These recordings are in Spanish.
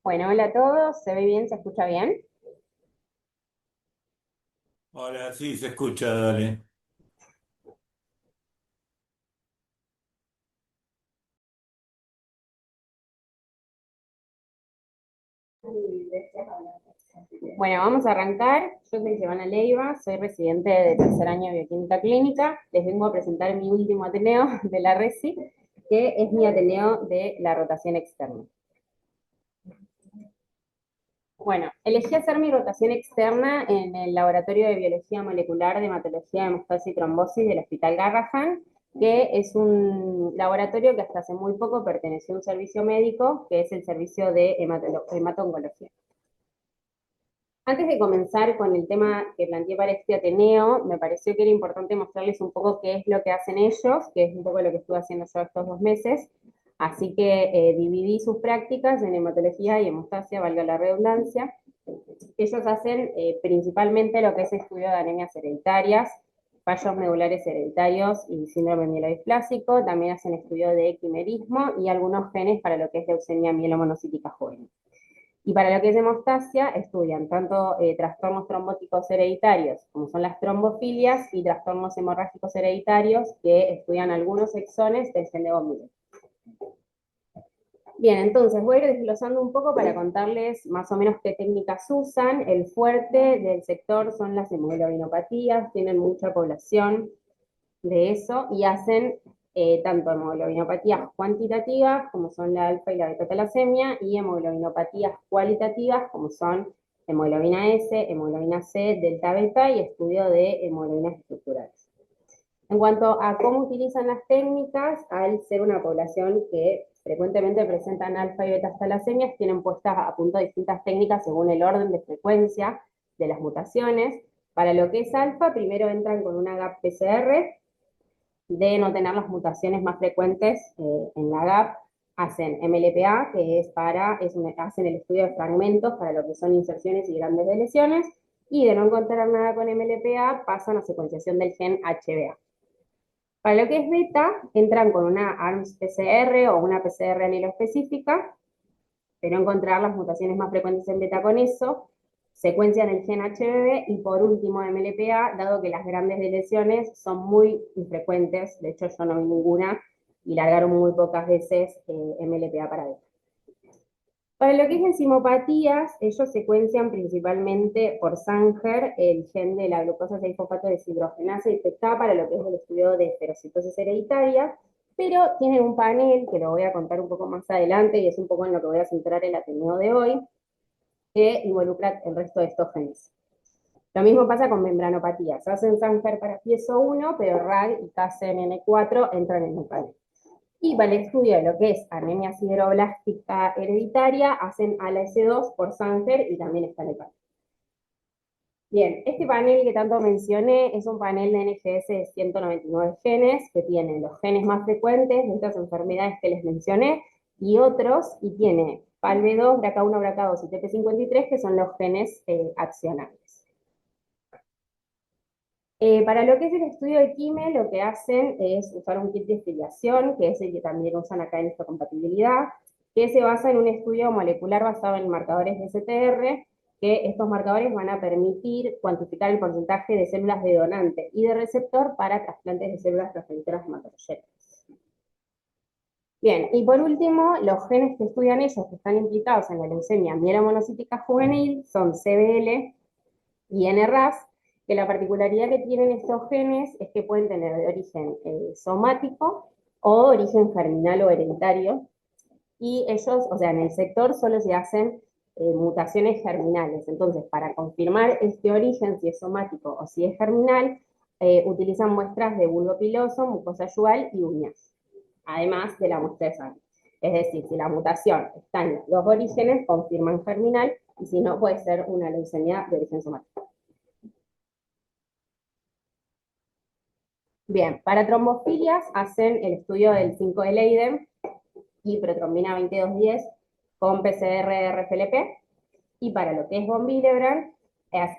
Bueno, hola a todos, ¿se ve bien? ¿Se escucha bien? Hola, sí, se escucha, dale. Bueno, vamos a arrancar. Yo soy Giovanna Leiva, soy residente de tercer año de Bioquímica Clínica. Les vengo a presentar mi último Ateneo de la RESI, que es mi Ateneo de la rotación externa. Bueno, elegí hacer mi rotación externa en el Laboratorio de Biología Molecular de Hematología, Hemostasis y Trombosis del Hospital Garrahan, que es un laboratorio que hasta hace muy poco perteneció a un servicio médico, que es el servicio de hemato-oncología. Antes de comenzar con el tema que planteé para este Ateneo, me pareció que era importante mostrarles un poco qué es lo que hacen ellos, que es un poco lo que estuve haciendo yo estos 2 meses. Así que dividí sus prácticas en hematología y hemostasia, valga la redundancia. Ellos hacen principalmente lo que es estudio de anemias hereditarias, fallos medulares hereditarios y síndrome mielodisplásico. También hacen estudio de quimerismo y algunos genes para lo que es leucemia mielomonocítica joven. Y para lo que es hemostasia, estudian tanto trastornos trombóticos hereditarios, como son las trombofilias, y trastornos hemorrágicos hereditarios, que estudian algunos exones del gen de von Willebrand. Bien, entonces voy a ir desglosando un poco para contarles más o menos qué técnicas usan. El fuerte del sector son las hemoglobinopatías, tienen mucha población de eso y hacen tanto hemoglobinopatías cuantitativas, como son la alfa y la beta-talasemia, y hemoglobinopatías cualitativas, como son hemoglobina S, hemoglobina C, delta beta y estudio de hemoglobinas estructurales. En cuanto a cómo utilizan las técnicas, al ser una población que frecuentemente presentan alfa y beta talasemias, tienen puestas a punto distintas técnicas según el orden de frecuencia de las mutaciones. Para lo que es alfa, primero entran con una GAP-PCR, de no tener las mutaciones más frecuentes en la GAP, hacen MLPA, que hacen el estudio de fragmentos para lo que son inserciones y grandes de lesiones, y de no encontrar nada con MLPA, pasan a secuenciación del gen HBA. Para lo que es beta, entran con una ARMS PCR o una PCR aniloespecífica, de no encontrar las mutaciones más frecuentes en beta con eso, secuencian el gen HBB y por último MLPA, dado que las grandes lesiones son muy infrecuentes, de hecho yo no vi ninguna y largaron muy pocas veces MLPA para beta. Para lo que es enzimopatías, ellos secuencian principalmente por Sanger el gen de la glucosa 6-fosfato deshidrogenasa infectada para lo que es el estudio de ferocitosis hereditaria, pero tienen un panel que lo voy a contar un poco más adelante y es un poco en lo que voy a centrar el Ateneo de hoy, que involucra el resto de estos genes. Lo mismo pasa con membranopatías. Hacen Sanger para piezo 1, pero RAG y KCNN4 entran en el panel. Y para el estudio de lo que es anemia sideroblástica hereditaria, hacen ALAS2 por Sanger y también está en el panel. Bien, este panel que tanto mencioné es un panel de NGS de 199 genes que tiene los genes más frecuentes de estas enfermedades que les mencioné y otros, y tiene PALB2, BRCA1, BRCA2 y TP53 que son los genes accionables. Para lo que es el estudio de quime, lo que hacen es usar un kit de filiación, que es el que también usan acá en esta compatibilidad, que se basa en un estudio molecular basado en marcadores de STR, que estos marcadores van a permitir cuantificar el porcentaje de células de donante y de receptor para trasplantes de células transcriptoras hematopoyéticas. Bien, y por último, los genes que estudian ellos, que están implicados en la leucemia mielomonocítica juvenil, son CBL y NRAS, que la particularidad que tienen estos genes es que pueden tener de origen somático o origen germinal o hereditario, y ellos, o sea, en el sector solo se hacen mutaciones germinales. Entonces, para confirmar este origen, si es somático o si es germinal, utilizan muestras de bulbo piloso, mucosa yugal y uñas, además de la muestra de sangre. Es decir, si la mutación está en los dos orígenes, confirman germinal, y si no, puede ser una leucemia de origen somático. Bien, para trombofilias hacen el estudio del 5 de Leiden y protrombina 2210 con PCR-RFLP, y para lo que es von Willebrand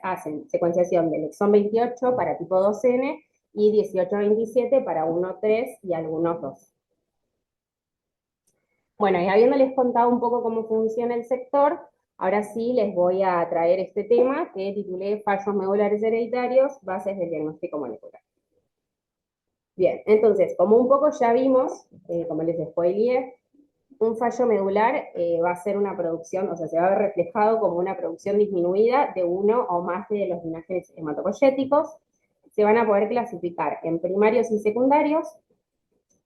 hacen secuenciación del exón 28 para tipo 2N y 1827 para 1, 3 y algunos 2. Bueno, y habiéndoles contado un poco cómo funciona el sector, ahora sí les voy a traer este tema que titulé Fallos medulares hereditarios, bases del diagnóstico molecular. Bien, entonces, como un poco ya vimos, como les spoileé, un fallo medular va a ser una producción, o sea, se va a ver reflejado como una producción disminuida de uno o más de los linajes hematopoyéticos. Se van a poder clasificar en primarios y secundarios.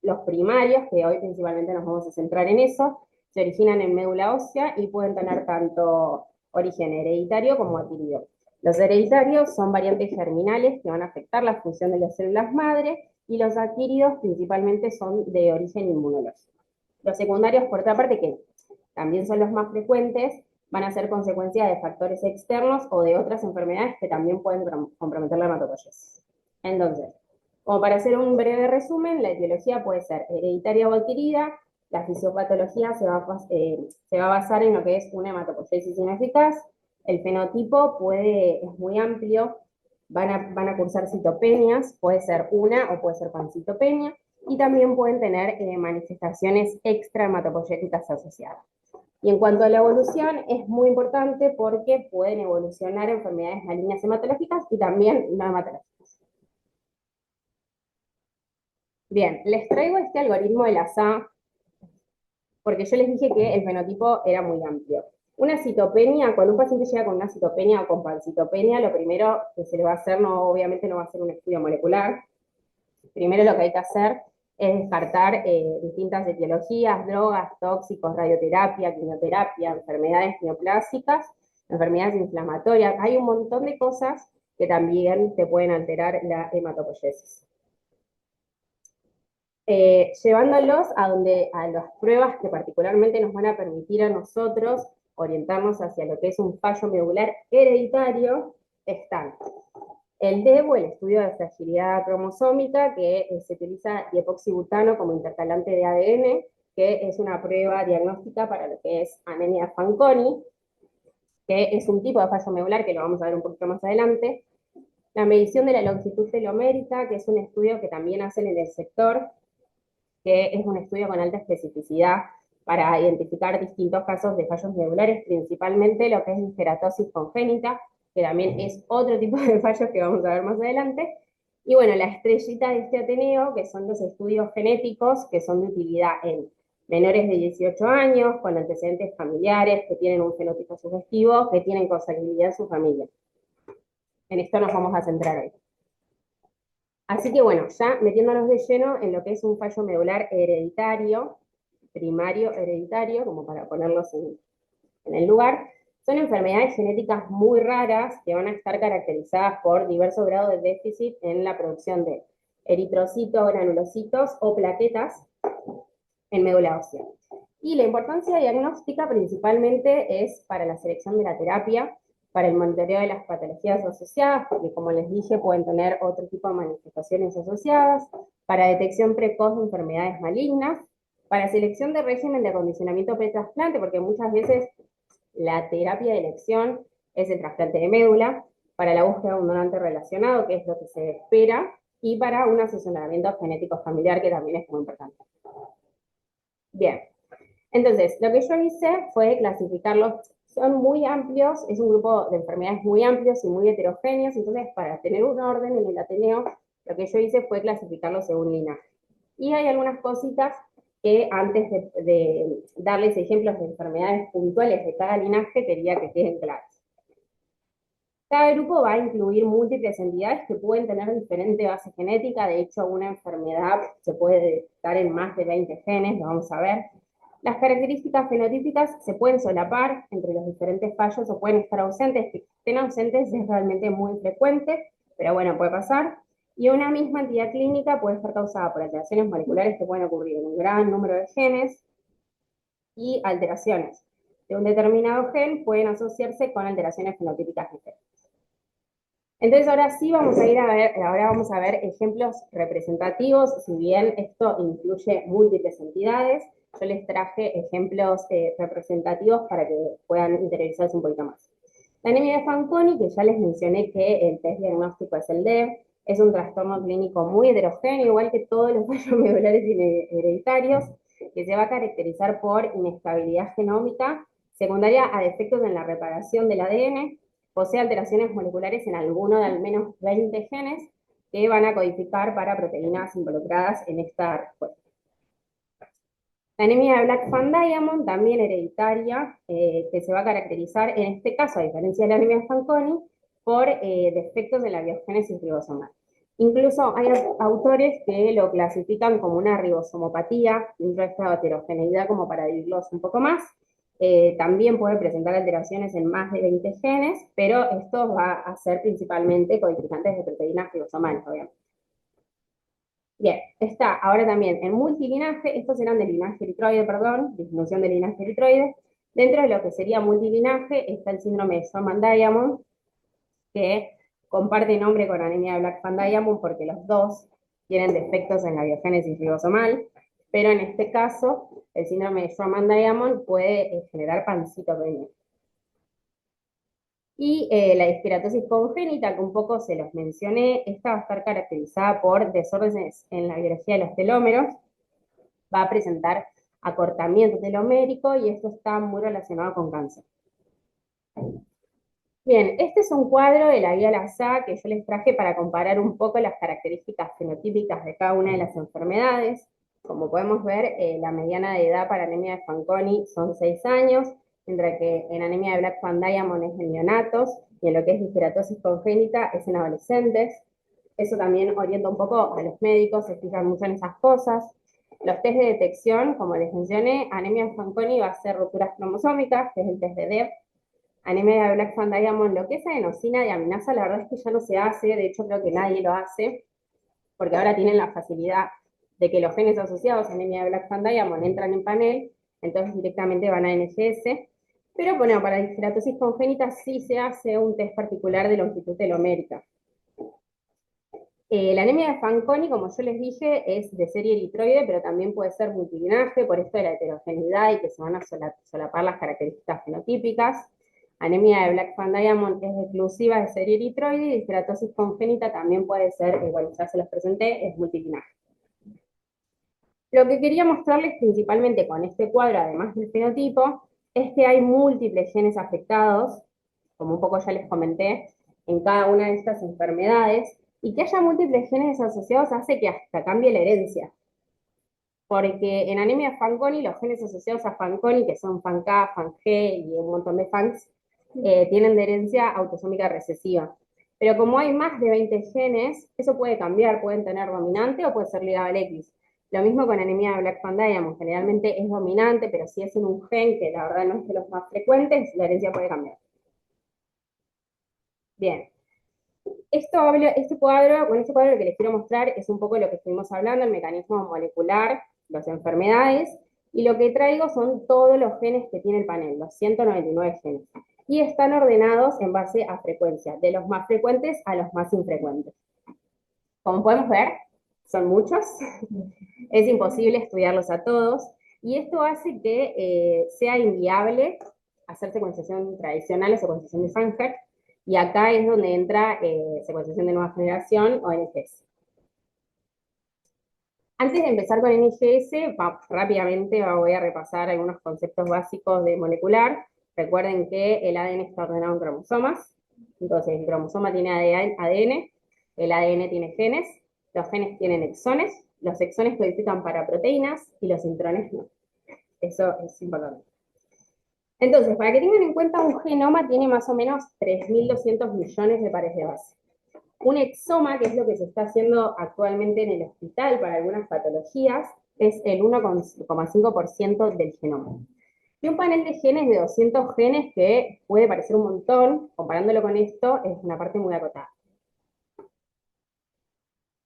Los primarios, que hoy principalmente nos vamos a centrar en eso, se originan en médula ósea y pueden tener tanto origen hereditario como adquirido. Los hereditarios son variantes germinales que van a afectar la función de las células madre y los adquiridos principalmente son de origen inmunológico. Los secundarios, por otra parte, que también son los más frecuentes, van a ser consecuencia de factores externos o de otras enfermedades que también pueden comprometer la hematopoiesis. Entonces, como para hacer un breve resumen, la etiología puede ser hereditaria o adquirida, la fisiopatología se va a basar en lo que es una hematopoiesis ineficaz, el fenotipo es muy amplio, van a cursar citopenias, puede ser una o puede ser pancitopenia, y también pueden tener manifestaciones extrahematopoyéticas asociadas. Y en cuanto a la evolución, es muy importante porque pueden evolucionar enfermedades malignas hematológicas y también no hematológicas. Bien, les traigo este algoritmo de la SA porque yo les dije que el fenotipo era muy amplio. Una citopenia, cuando un paciente llega con una citopenia o con pancitopenia, lo primero que se le va a hacer, obviamente no va a ser un estudio molecular. Primero lo que hay que hacer es descartar distintas etiologías, drogas, tóxicos, radioterapia, quimioterapia, enfermedades neoplásicas, enfermedades inflamatorias. Hay un montón de cosas que también te pueden alterar la hematopoiesis. Llevándolos a las pruebas que particularmente nos van a permitir a nosotros orientarnos hacia lo que es un fallo medular hereditario, están el DEBO, el estudio de fragilidad cromosómica, que se utiliza diepoxibutano como intercalante de ADN, que es una prueba diagnóstica para lo que es anemia Fanconi, que es un tipo de fallo medular que lo vamos a ver un poquito más adelante. La medición de la longitud telomérica, que es un estudio que también hacen en el sector, que es un estudio con alta especificidad para identificar distintos casos de fallos medulares, principalmente lo que es diskeratosis congénita, que también es otro tipo de fallos que vamos a ver más adelante. Y bueno, la estrellita de este Ateneo, que son los estudios genéticos, que son de utilidad en menores de 18 años, con antecedentes familiares, que tienen un fenotipo sugestivo, que tienen consanguinidad en su familia. En esto nos vamos a centrar hoy. Así que bueno, ya metiéndonos de lleno en lo que es un fallo medular hereditario, primario hereditario, como para ponerlos en el lugar, son enfermedades genéticas muy raras que van a estar caracterizadas por diverso grado de déficit en la producción de eritrocitos, granulocitos o plaquetas en médula ósea. Y la importancia diagnóstica principalmente es para la selección de la terapia, para el monitoreo de las patologías asociadas, porque como les dije, pueden tener otro tipo de manifestaciones asociadas, para detección precoz de enfermedades malignas, para selección de régimen de acondicionamiento pretrasplante, porque muchas veces la terapia de elección es el trasplante de médula, para la búsqueda de un donante relacionado, que es lo que se espera, y para un asesoramiento genético familiar, que también es muy importante. Bien, entonces, lo que yo hice fue clasificarlos, son muy amplios, es un grupo de enfermedades muy amplios y muy heterogéneos, entonces para tener un orden en el Ateneo, lo que yo hice fue clasificarlos según linaje. Y hay algunas cositas que antes de darles ejemplos de enfermedades puntuales de cada linaje, quería que queden claras. Cada grupo va a incluir múltiples entidades que pueden tener diferente base genética, de hecho una enfermedad se puede detectar en más de 20 genes, lo vamos a ver. Las características fenotípicas se pueden solapar entre los diferentes fallos o pueden estar ausentes. Que estén ausentes es realmente muy frecuente, pero bueno, puede pasar. Y una misma entidad clínica puede estar causada por alteraciones moleculares que pueden ocurrir en un gran número de genes y alteraciones de un determinado gen pueden asociarse con alteraciones fenotípicas diferentes. Entonces ahora sí vamos a ir a ver, ahora vamos a ver ejemplos representativos, si bien esto incluye múltiples entidades, yo les traje ejemplos representativos para que puedan interiorizarse un poquito más. La anemia de Fanconi, que ya les mencioné que el test diagnóstico es el DEB, es un trastorno clínico muy heterogéneo, igual que todos los fallos medulares hereditarios. que se va a caracterizar por inestabilidad genómica secundaria a defectos en la reparación del ADN, posee alteraciones moleculares en alguno de al menos 20 genes que van a codificar para proteínas involucradas en esta respuesta. La anemia de Black Fan Diamond, también hereditaria, que se va a caracterizar, en este caso, a diferencia de la anemia de Fanconi, por defectos de la biogénesis ribosomal. Incluso hay autores que lo clasifican como una ribosomopatía dentro de esta heterogeneidad, como para dividirlos un poco más. También puede presentar alteraciones en más de 20 genes, pero esto va a ser principalmente codificantes de proteínas ribosomales, obviamente. Bien, está ahora también en multilinaje, estos eran de linaje eritroide, perdón, disminución de linaje eritroide. Dentro de lo que sería multilinaje está el síndrome de Sherman-Diamond, que comparte nombre con anemia de Black-Van-Diamond porque los dos tienen defectos en la biogénesis ribosomal, pero en este caso, el síndrome de Sherman-Diamond puede generar pancitopenia. Y la disqueratosis congénita, que un poco se los mencioné, esta va a estar caracterizada por desórdenes en la biología de los telómeros, va a presentar acortamiento telomérico y esto está muy relacionado con cáncer. Bien, este es un cuadro de la guía LASA que yo les traje para comparar un poco las características fenotípicas de cada una de las enfermedades. Como podemos ver, la mediana de edad para anemia de Fanconi son 6 años, mientras que en anemia de Black Van Diamond es en neonatos, y en lo que es disqueratosis congénita es en adolescentes. Eso también orienta un poco a los médicos, se fijan mucho en esas cosas. Los test de detección, como les mencioné, anemia de Fanconi va a ser rupturas cromosómicas, que es el test de DEB. Anemia de Black Van Diamond, lo que es adenosina y aminasa, la verdad es que ya no se hace, de hecho creo que nadie lo hace, porque ahora tienen la facilidad de que los genes asociados a anemia de Black Van Diamond entran en panel, entonces directamente van a NGS, pero bueno, para disqueratosis congénita sí se hace un test particular de longitud telomérica. La anemia de Fanconi, como yo les dije, es de serie eritroide, pero también puede ser multilinaje, por esto de la heterogeneidad y que se van a solapar las características fenotípicas. Anemia de Black Van Diamond es exclusiva de serie eritroide y disqueratosis congénita también puede ser, bueno, ya se los presenté, es multilinaje. Lo que quería mostrarles principalmente con este cuadro, además del fenotipo, es que hay múltiples genes afectados, como un poco ya les comenté, en cada una de estas enfermedades, y que haya múltiples genes asociados hace que hasta cambie la herencia. Porque en anemia Fanconi, los genes asociados a Fanconi, que son FANK, FANG y un montón de FANGs, tienen de herencia autosómica recesiva. Pero como hay más de 20 genes, eso puede cambiar, pueden tener dominante o puede ser ligado al X. Lo mismo con anemia de Black Van Diamond, generalmente es dominante, pero si es en un gen que la verdad no es de los más frecuentes, la herencia puede cambiar. Bien, este cuadro lo que les quiero mostrar es un poco lo que estuvimos hablando, el mecanismo molecular, las enfermedades, y lo que traigo son todos los genes que tiene el panel, los 199 genes. Y están ordenados en base a frecuencia, de los más frecuentes a los más infrecuentes. Como podemos ver, son muchos, es imposible estudiarlos a todos, y esto hace que sea inviable hacer secuenciación tradicional o secuenciación de Sanger, y acá es donde entra secuenciación de nueva generación o NGS. Antes de empezar con NGS, rápidamente voy a repasar algunos conceptos básicos de molecular. Recuerden que el ADN está ordenado en cromosomas, entonces el cromosoma tiene ADN, el ADN tiene genes, los genes tienen exones, los exones codifican para proteínas y los intrones no. Eso es importante. Entonces, para que tengan en cuenta, un genoma tiene más o menos 3.200 millones de pares de base. Un exoma, que es lo que se está haciendo actualmente en el hospital para algunas patologías, es el 1,5% del genoma. Y un panel de genes de 200 genes, que puede parecer un montón, comparándolo con esto, es una parte muy acotada.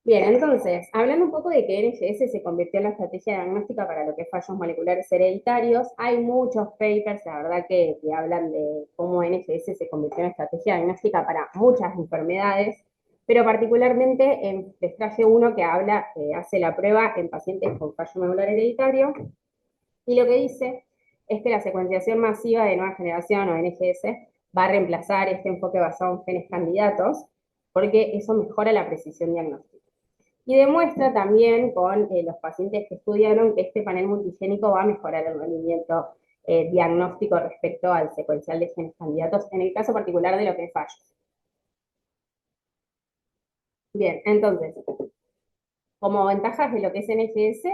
Bien, entonces, hablando un poco de que NGS se convirtió en la estrategia diagnóstica para lo que es fallos moleculares hereditarios, hay muchos papers, la verdad, que hablan de cómo NGS se convirtió en estrategia diagnóstica para muchas enfermedades, pero particularmente les traje uno que habla, hace la prueba en pacientes con fallo medular hereditario, y lo que dice es que la secuenciación masiva de nueva generación o NGS va a reemplazar este enfoque basado en genes candidatos, porque eso mejora la precisión diagnóstica. Y demuestra también con los pacientes que estudiaron que este panel multigénico va a mejorar el rendimiento diagnóstico respecto al secuencial de genes candidatos, en el caso particular de lo que es fallos. Bien, entonces, como ventajas de lo que es NGS,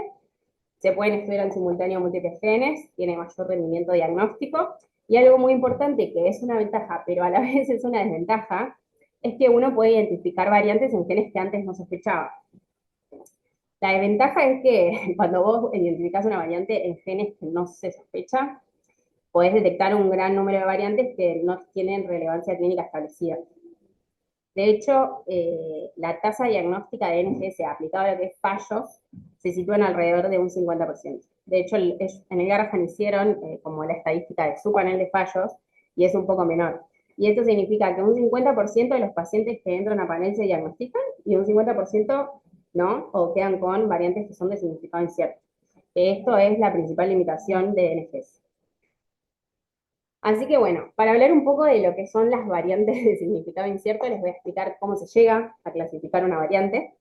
se pueden estudiar en simultáneo múltiples genes, tiene mayor rendimiento diagnóstico, y algo muy importante que es una ventaja, pero a la vez es una desventaja, es que uno puede identificar variantes en genes que antes no sospechaba. La desventaja es que cuando vos identificás una variante en genes que no se sospecha, podés detectar un gran número de variantes que no tienen relevancia clínica establecida. De hecho, la tasa diagnóstica de NGS aplicada a lo que es fallos se sitúa en alrededor de un 50%. De hecho, en el Garrahan hicieron como la estadística de su panel de fallos y es un poco menor. Y esto significa que un 50% de los pacientes que entran a panel se diagnostican y un 50% no, o quedan con variantes que son de significado incierto. Esto es la principal limitación de NGS. Así que bueno, para hablar un poco de lo que son las variantes de significado incierto, les voy a explicar cómo se llega a clasificar una variante.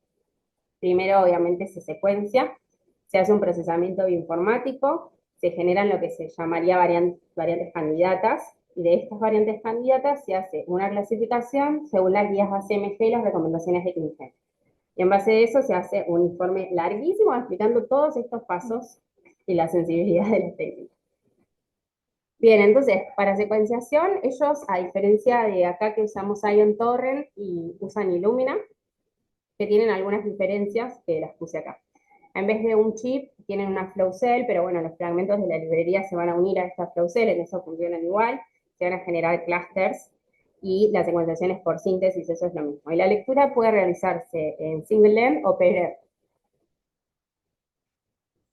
Primero, obviamente, se secuencia, se hace un procesamiento bioinformático, se generan lo que se llamaría variantes candidatas, y de estas variantes candidatas se hace una clasificación según las guías ACMG y las recomendaciones de ClinGen. Y en base a eso se hace un informe larguísimo explicando todos estos pasos y la sensibilidad de las técnicas. Bien, entonces, para secuenciación, ellos, a diferencia de acá que usamos Ion Torrent y usan Illumina, que tienen algunas diferencias que las puse acá. En vez de un chip, tienen una flow cell, pero bueno, los fragmentos de la librería se van a unir a esta flow cell, en eso funcionan igual, se van a generar clusters y la secuenciación es por síntesis, eso es lo mismo. Y la lectura puede realizarse en single length o paired.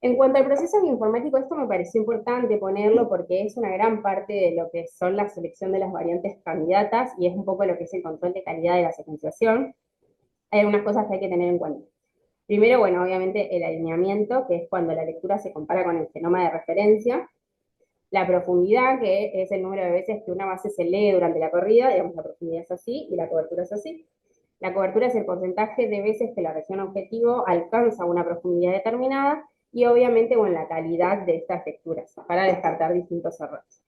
En cuanto al proceso informático, esto me pareció importante ponerlo porque es una gran parte de lo que son la selección de las variantes candidatas y es un poco lo que es el control de calidad de la secuenciación. Hay algunas cosas que hay que tener en cuenta. Primero, bueno, obviamente el alineamiento, que es cuando la lectura se compara con el genoma de referencia. La profundidad, que es el número de veces que una base se lee durante la corrida, digamos, la profundidad es así y la cobertura es así. La cobertura es el porcentaje de veces que la región objetivo alcanza una profundidad determinada y obviamente con la calidad de estas lecturas para descartar distintos errores.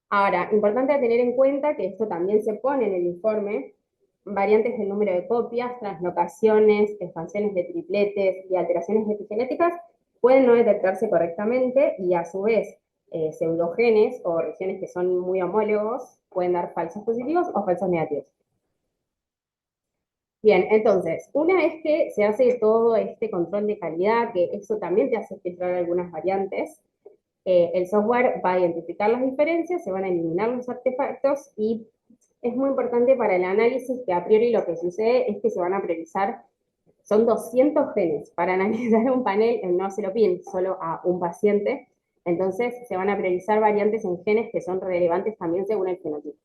Ahora, importante tener en cuenta que esto también se pone en el informe, variantes del número de copias, translocaciones, expansiones de tripletes y alteraciones epigenéticas pueden no detectarse correctamente y a su vez pseudogenes o regiones que son muy homólogos pueden dar falsos positivos o falsos negativos. Bien, entonces, una vez que se hace todo este control de calidad, que eso también te hace filtrar algunas variantes, el software va a identificar las diferencias, se van a eliminar los artefactos y es muy importante para el análisis que a priori lo que sucede es que se van a priorizar, son 200 genes para analizar un panel, no se lo piden solo a un paciente, entonces se van a priorizar variantes en genes que son relevantes también según el fenotipo.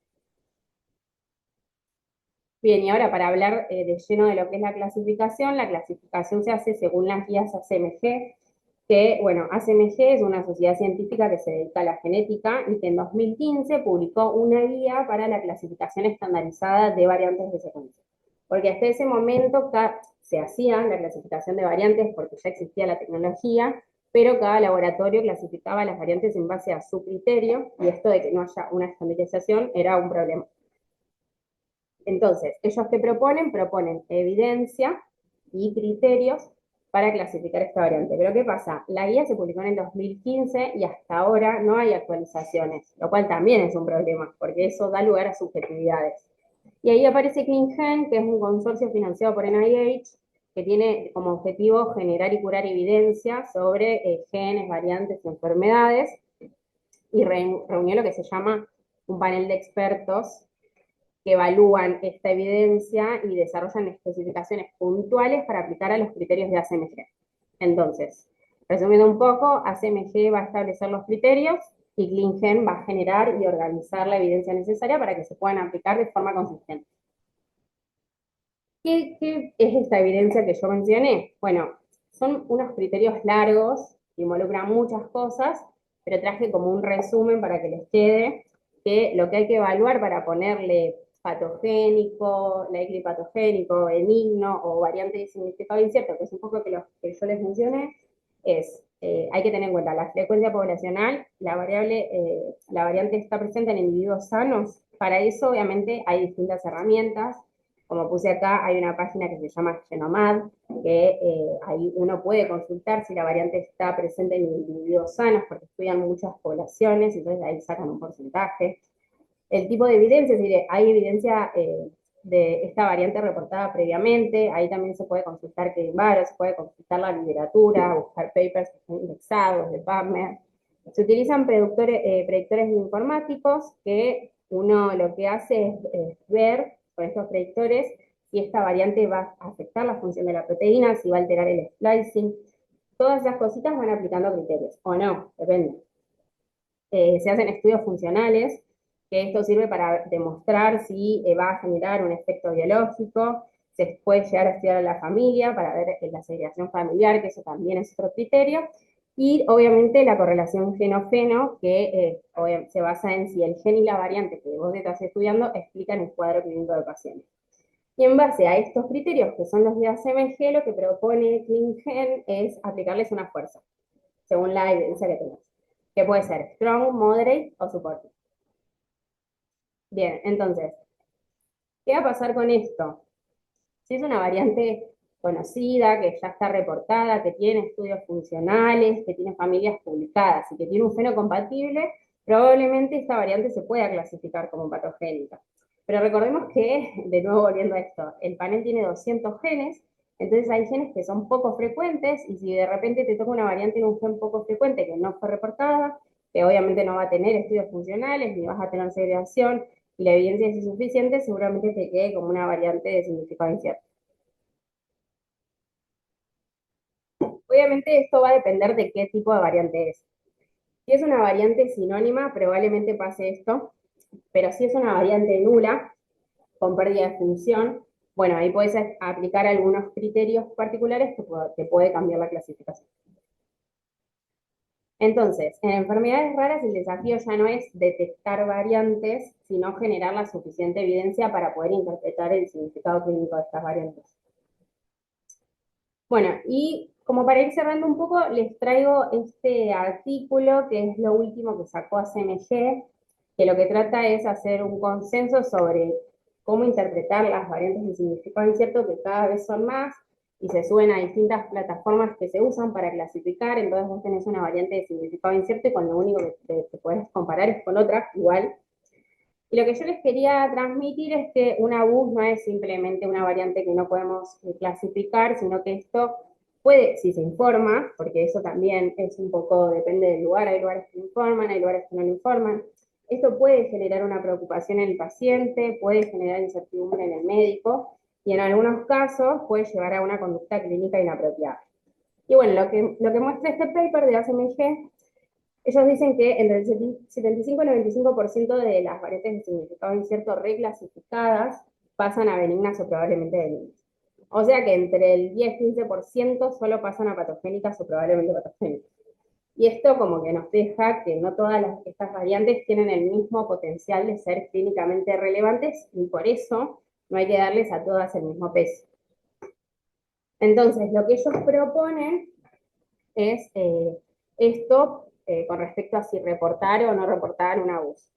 Bien, y ahora para hablar de lleno de lo que es la clasificación se hace según las guías ACMG, que, bueno, ACMG es una sociedad científica que se dedica a la genética y que en 2015 publicó una guía para la clasificación estandarizada de variantes de secuencia. Porque hasta ese momento se hacía la clasificación de variantes porque ya existía la tecnología, pero cada laboratorio clasificaba las variantes en base a su criterio y esto de que no haya una estandarización era un problema. Entonces, ellos que proponen evidencia y criterios para clasificar esta variante. Pero ¿qué pasa? La guía se publicó en el 2015 y hasta ahora no hay actualizaciones, lo cual también es un problema, porque eso da lugar a subjetividades. Y ahí aparece ClinGen, que es un consorcio financiado por NIH, que tiene como objetivo generar y curar evidencia sobre genes, variantes y enfermedades, y reunió lo que se llama un panel de expertos que evalúan esta evidencia y desarrollan especificaciones puntuales para aplicar a los criterios de ACMG. Entonces, resumiendo un poco, ACMG va a establecer los criterios y ClinGen va a generar y organizar la evidencia necesaria para que se puedan aplicar de forma consistente. ¿Qué es esta evidencia que yo mencioné? Bueno, son unos criterios largos, que involucran muchas cosas, pero traje como un resumen para que les quede que lo que hay que evaluar para ponerle patogénico, likely patogénico, benigno o variante de significado incierto, que es un poco que yo les mencioné, hay que tener en cuenta la frecuencia poblacional, la variante está presente en individuos sanos. Para eso, obviamente, hay distintas herramientas. Como puse acá, hay una página que se llama Genomad, que ahí uno puede consultar si la variante está presente en individuos sanos, porque estudian muchas poblaciones, entonces ahí sacan un porcentaje. El tipo de evidencia, es decir, hay evidencia de esta variante reportada previamente, ahí también se puede consultar Keimaro, se puede consultar la literatura, buscar papers que estén indexados de PubMed. Se utilizan predictores informáticos que uno lo que hace es ver con estos predictores si esta variante va a afectar la función de la proteína, si va a alterar el splicing. Todas esas cositas van aplicando criterios, o no, depende. Se hacen estudios funcionales, que esto sirve para demostrar si va a generar un efecto biológico. Se puede llegar a estudiar a la familia para ver la segregación familiar, que eso también es otro criterio. Y obviamente la correlación genofeno, que se basa en si el gen y la variante que vos estás estudiando explican el cuadro clínico del paciente. Y en base a estos criterios, que son los de ACMG, lo que propone ClinGen es aplicarles una fuerza, según la evidencia que tenemos, que puede ser strong, moderate o supportive. Bien, entonces, ¿qué va a pasar con esto? Si es una variante conocida, que ya está reportada, que tiene estudios funcionales, que tiene familias publicadas y que tiene un feno compatible, probablemente esta variante se pueda clasificar como patogénica. Pero recordemos que, de nuevo volviendo a esto, el panel tiene 200 genes, entonces hay genes que son poco frecuentes, y si de repente te toca una variante en un gen poco frecuente que no fue reportada, que obviamente no va a tener estudios funcionales, ni vas a tener segregación, y la evidencia es insuficiente, seguramente te quede como una variante de significado incierto. Obviamente esto va a depender de qué tipo de variante es. Si es una variante sinónima, probablemente pase esto, pero si es una variante nula, con pérdida de función, bueno, ahí puedes aplicar algunos criterios particulares que te puede cambiar la clasificación. Entonces, en enfermedades raras el desafío ya no es detectar variantes, sino generar la suficiente evidencia para poder interpretar el significado clínico de estas variantes. Bueno, y como para ir cerrando un poco, les traigo este artículo que es lo último que sacó ACMG, que lo que trata es hacer un consenso sobre cómo interpretar las variantes de significado incierto, que cada vez son más, y se suben a distintas plataformas que se usan para clasificar. Entonces vos tenés una variante de significado incierto y con lo único que te podés comparar es con otra igual. Y lo que yo les quería transmitir es que una BUS no es simplemente una variante que no podemos clasificar, sino que esto puede, si se informa, porque eso también es un poco, depende del lugar, hay lugares que informan, hay lugares que no lo informan, esto puede generar una preocupación en el paciente, puede generar incertidumbre en el médico, y en algunos casos puede llevar a una conducta clínica inapropiada. Y bueno, lo que muestra este paper de ACMG, ellos dicen que entre el 75 y el 95% de las variantes de significado incierto reclasificadas pasan a benignas o probablemente benignas. O sea que entre el 10-15% solo pasan a patogénicas o probablemente patogénicas. Y esto como que nos deja que no todas estas variantes tienen el mismo potencial de ser clínicamente relevantes, y por eso no hay que darles a todas el mismo peso. Entonces, lo que ellos proponen es esto con respecto a si reportar o no reportar un abuso.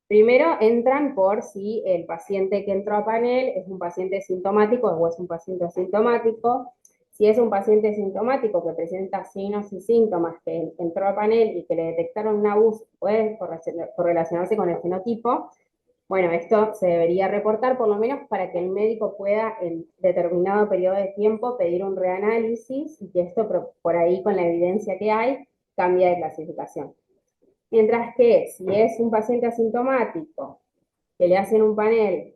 Primero entran por si el paciente que entró a panel es un paciente sintomático o es un paciente asintomático. Si es un paciente sintomático que presenta signos y síntomas que entró a panel y que le detectaron un abuso, puede correlacionarse con el fenotipo. Bueno, esto se debería reportar por lo menos para que el médico pueda en determinado periodo de tiempo pedir un reanálisis y que esto por ahí con la evidencia que hay cambie de clasificación. Mientras que si es un paciente asintomático que le hacen un panel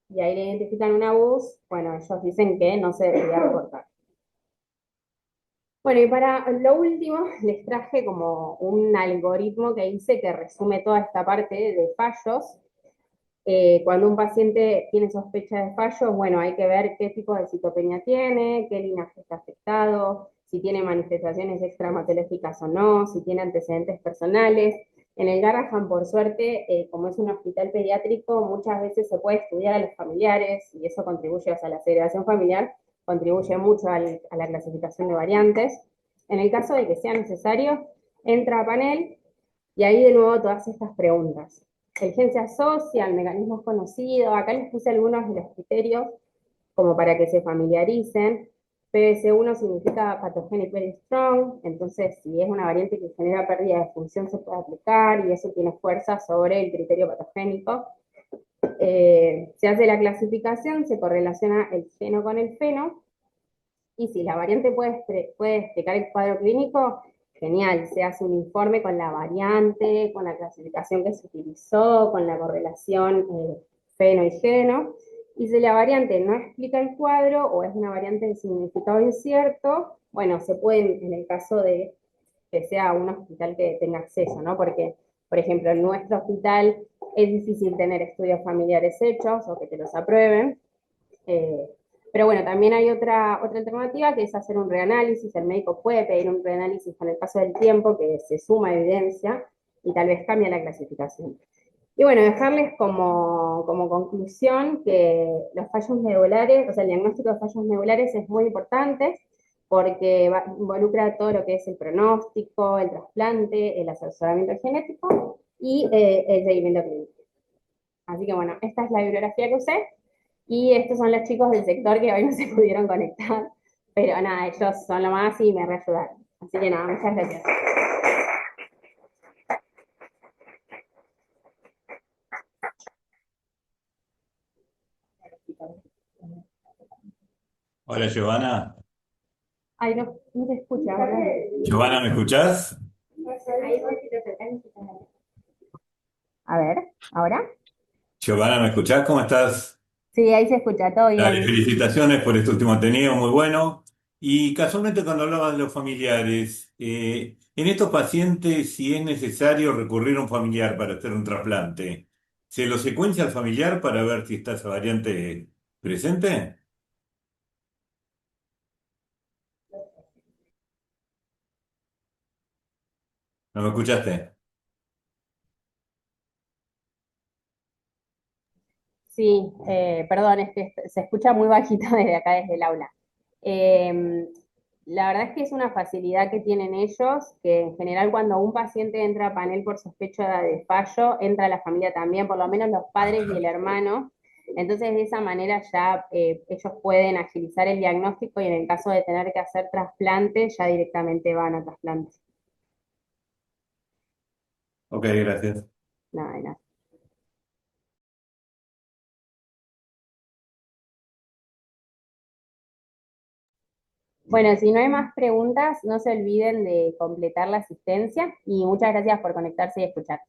y ahí le identifican un abuso, bueno, ellos dicen que no se debería reportar. Bueno, y para lo último les traje como un algoritmo que hice que resume toda esta parte de fallos. Cuando un paciente tiene sospecha de fallos, bueno, hay que ver qué tipo de citopenia tiene, qué linaje está afectado, si tiene manifestaciones extrahematológicas o no, si tiene antecedentes personales. En el Garrahan, por suerte, como es un hospital pediátrico, muchas veces se puede estudiar a los familiares y eso contribuye, o sea, la segregación familiar contribuye mucho a la clasificación de variantes. En el caso de que sea necesario, entra a panel y ahí de nuevo todas estas preguntas. El gen se asocia al mecanismo conocido. Acá les puse algunos de los criterios como para que se familiaricen. PS1 significa pathogenic very strong, entonces si es una variante que genera pérdida de función se puede aplicar y eso tiene fuerza sobre el criterio patogénico. Se hace la clasificación, se correlaciona el geno con el feno y si la variante puede explicar el cuadro clínico, genial, se hace un informe con la variante, con la clasificación que se utilizó, con la correlación feno y geno. Y si la variante no explica el cuadro o es una variante de significado incierto, bueno, se puede, en el caso de que sea un hospital que tenga acceso, ¿no? Porque, por ejemplo, en nuestro hospital es difícil tener estudios familiares hechos o que te los aprueben. Eh, pero bueno, también hay otra alternativa que es hacer un reanálisis. El médico puede pedir un reanálisis con el paso del tiempo, que se suma evidencia y tal vez cambia la clasificación. Y bueno, dejarles como conclusión que los fallos medulares, o sea, el diagnóstico de fallos medulares es muy importante porque involucra todo lo que es el pronóstico, el trasplante, el asesoramiento genético y el seguimiento clínico. Así que bueno, esta es la bibliografía que usé y estos son los chicos del sector que hoy no se pudieron conectar, pero nada, ellos son lo más y me reayudaron. Así que nada, muchas gracias. Hola, Giovanna. Ay, no, no se escucha, ¿verdad? Giovanna, ¿me escuchás? A ver, ¿ahora? Giovanna, ¿me escuchás? ¿Cómo estás? Sí, ahí se escucha, todo Dale, bien. felicitaciones por este último tenido, muy bueno. Y casualmente cuando hablabas de los familiares, en estos pacientes, si es necesario recurrir a un familiar para hacer un trasplante, ¿se lo secuencia al familiar para ver si está esa variante presente? ¿No me escuchaste? Sí, perdón, es que se escucha muy bajito desde acá, desde el aula. Eh, la verdad es que es una facilidad que tienen ellos, que en general cuando un paciente entra a panel por sospecha de fallo, entra la familia también, por lo menos los padres y el hermano. Entonces, de esa manera ya ellos pueden agilizar el diagnóstico y en el caso de tener que hacer trasplante, ya directamente van a trasplante. Ok, gracias. Nada, de nada. Bueno, si no hay más preguntas, no se olviden de completar la asistencia y muchas gracias por conectarse y escuchar.